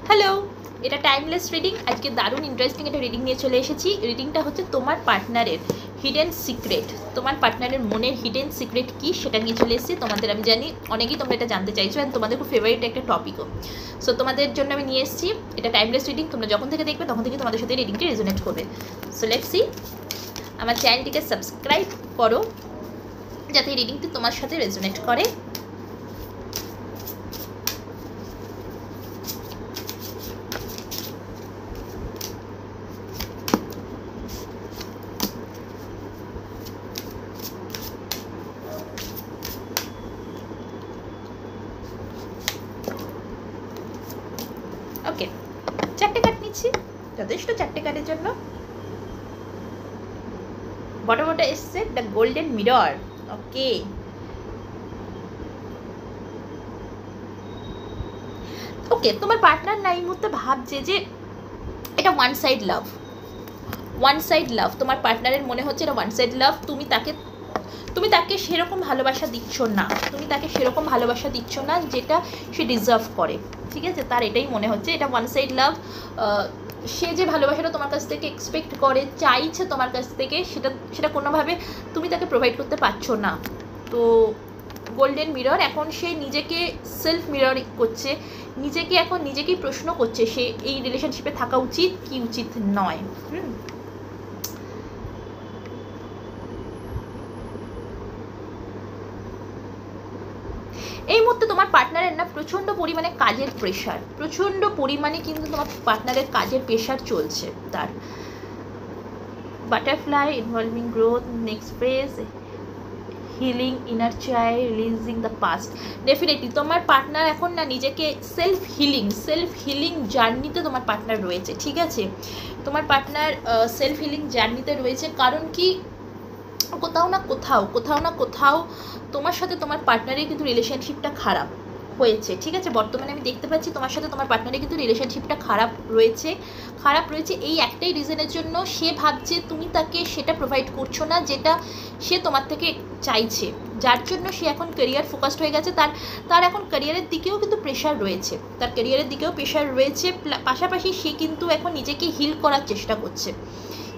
Hello, এটা timeless reading. আজকে দারুণ ইন্টারেস্টিং একটা রিডিং নিয়ে চলে এসেছি। রিডিংটা হচ্ছে তোমার পার্টনারের হিডেন সিক্রেট, তোমার পার্টনারের মনের হিডেন সিক্রেট কী সেটা নিয়ে চলে এসেছি। তোমাদের আমি জানি অনেকেই তোমরা এটা জানতে চাইছো, অ্যান্ড তোমাদের খুব ফেভারিট একটা টপিকও। সো তোমাদের জন্য আমি নিয়ে এসেছি এটা টাইমলেস রিডিং। তোমরা যখন থেকে দেখবে তখন থেকে তোমাদের সাথে রিডিংটা রেজোনেট করবে। So let's see. আমার চ্যানেলটিকে সাবস্ক্রাইব করো যাতে এই রিডিংটি তোমার সাথে রেজোনেট করে। ওকে, চারটে কার্ড নিচ্ছি, যথেষ্ট চারটে কার্ডের জন্য। বটমটা এসছে দ্য গোল্ডেন মিরর। ওকে, ওকে, তোমার পার্টনার না এই মুহূর্তে ভাবছে যে এটা one side love, one side love. তোমার পার্টনারের মনে হচ্ছে এটা ওয়ান সাইড লাভ। তুমি তাকে সেরকম ভালোবাসা দিচ্ছ না, তুমি তাকে সেরকম ভালোবাসা দিচ্ছ না যেটা সে ডিজার্ভ করে। ঠিক আছে, তার এটাই মনে হচ্ছে এটা ওয়ান সাইড লাভ। সে যে ভালোবাসাটা তোমার কাছ থেকে এক্সপেক্ট করে, চাইছে তোমার কাছ থেকে, সেটা কোনোভাবে তুমি তাকে প্রোভাইড করতে পারছো না। তো গোল্ডেন মিরর, এখন সে নিজেকে সেলফ মিরর করছে, নিজেকেই প্রশ্ন করছে সে এই রিলেশনশিপে থাকা উচিত কি উচিত নয়। এই মুহূর্তে তোমার পার্টনারের না প্রচণ্ড পরিমাণে কাজের প্রেশার, প্রচণ্ড পরিমাণে কিন্তু তোমার পার্টনারের কাজের প্রেশার চলছে। তার butterfly involving growth, next phase, healing inner child, releasing the past. Definitely তোমার পার্টনার এখন না নিজেকে সেলফ হিলিং জার্নিতে তোমার পার্টনার রয়েছে। ঠিক আছে, তোমার পার্টনার সেলফ হিলিং জার্নিতে রয়েছে। কারণ কি, কোথাও না কোথাও তোমার সাথে তোমার পার্টনারের কিন্তু রিলেশনশিপটা খারাপ হয়েছে। ঠিক আছে, বর্তমানে আমি দেখতে পাচ্ছি তোমার সাথে তোমার পার্টনারের কিন্তু রিলেশনশিপটা খারাপ রয়েছে। এই একটাই রিজনের জন্য, সে ভাবছে তুমি তাকে সেটা প্রোভাইড করছো না যেটা সে তোমার থেকে চাইছে, যার জন্য সে এখন ক্যারিয়ার ফোকাসড হয়ে গেছে। তার এখন ক্যারিয়ারের দিকেও কিন্তু প্রেশার রয়েছে, পাশাপাশি সে কিন্তু এখন নিজেকে হিল করার চেষ্টা করছে।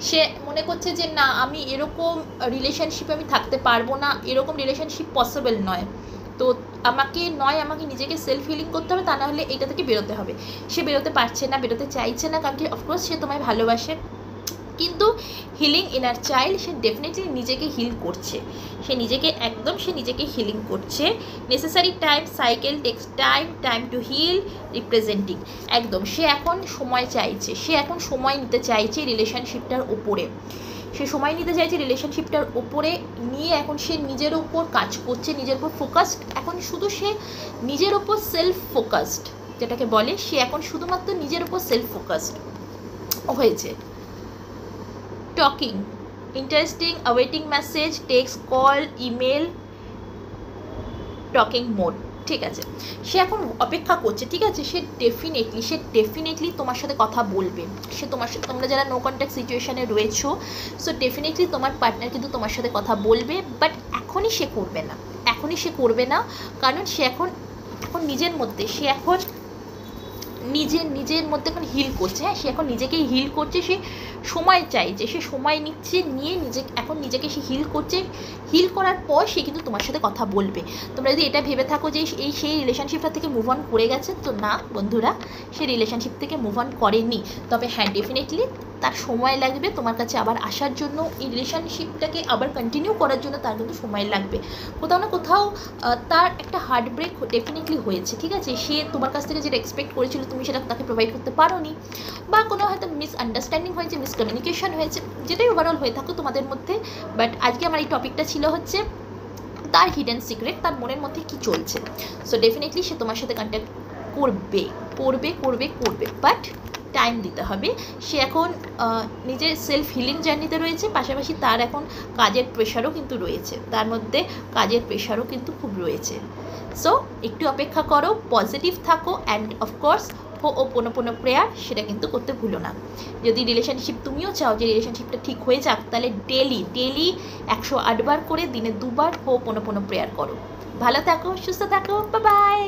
সে মনে করছে যে না, আমি এরকম রিলেশনশিপে আমি থাকতে পারবো না, এরকম রিলেশনশিপ পসিবল নয়। তো আমাকে নিজেকে সেলফ হিলিং করতে হবে, তা নাহলে এইটা থেকে বেরোতে হবে। সে বেরোতে পারছে না, বেরোতে চাইছে না, কারণ কি অফকোর্স সে তোমায় ভালোবাসে। কিন্তু হিলিং ইনার চাইল্ড, সে ডেফিনেটলি নিজেকে হিল করছে, সে নিজেকে হিলিং করছে। Necessary time cycle takes time to heal representing. একদম সে এখন সময় চাইছে, সে এখন সময় নিতে চাইছে রিলেশনশিপটার ওপরে, নিয়ে এখন সে নিজের ওপর কাজ করছে, নিজের উপর ফোকাসড। এখন শুধু সে নিজের ওপর সেলফ ফোকাসড যেটাকে বলে, সে এখন শুধুমাত্র নিজের ওপর সেলফ ফোকাসড হয়েছে। Talking, interesting, awaiting message, text, call, email, talking mode. ঠিক আছে, সে এখন অপেক্ষা করছে। ঠিক আছে, সে ডেফিনেটলি তোমার সাথে কথা বলবে। তোমরা যারা নো কন্ট্যাক্ট সিচুয়েশানে রয়েছো, সো ডেফিনেটলি তোমার পার্টনার কিন্তু তোমার সাথে কথা বলবে, বাট এখনই সে করবে না। কারণ সে এখন নিজের মধ্যে নিজের মধ্যে এখন হিল করছে। হ্যাঁ, সে এখন নিজেকেই হিল করছে, সে সময় চাইছে, সে সময় নিচ্ছে, নিয়ে নিজেকে সে হিল করছে। হিল করার পর সে কিন্তু তোমার সাথে কথা বলবে। তোমরা যদি এটা ভেবে থাকো যে সেই রিলেশনশিপটা থেকে মুভ অন করে গেছে, তো না বন্ধুরা, সে রিলেশনশিপ থেকে মুভ অন করেনি। তবে হ্যাঁ, ডেফিনেটলি তার সময় লাগবে তোমার কাছে আবার আসার জন্য, এই রিলেশনশিপটাকে আবার কন্টিনিউ করার জন্য তার কিন্তু সময় লাগবে। কোথাও না কোথাও তার একটা হার্ট ব্রেক ডেফিনেটলি হয়েছে। ঠিক আছে, সে তোমার কাছ থেকে যেটা এক্সপেক্ট করেছিল তুমি সেটা তাকে প্রোভাইড করতে পারোনি, বা কোনো হয়তো মিসআন্ডারস্ট্যান্ডিং হয়েছে, মিসকমিউনিকেশন হয়েছে, যেটাই ওভারঅল হয়ে থাকো তোমাদের মধ্যে। বাট আজকে আমার এই টপিকটা ছিল হচ্ছে তার হিডেন সিক্রেট, তার মনের মধ্যে কি চলছে। সো ডেফিনেটলি সে তোমার সাথে কন্ট্যাক্ট করবে, বাট টাইম দিতে হবে। সে এখন নিজের সেলফ হিলিং জার্নিতে রয়েছে, পাশাপাশি তার এখন কাজের প্রেশারও কিন্তু রয়েছে, খুব রয়েছে। সো একটু অপেক্ষা করো, পজিটিভ থাকো, অ্যান্ড অফকোর্স হো'ওপনোপনো প্রেয়ার সেটা কিন্তু করতে ভুলো না। যদি রিলেশনশিপ তুমিও চাও যে রিলেশনশিপটা ঠিক হয়ে যাক, তাহলে ডেলি 108 বার করে দিনে 2 বার হো'ওপনোপনো প্রেয়ার করো। ভালো থাকো, সুস্থ থাকো, বাই বাই।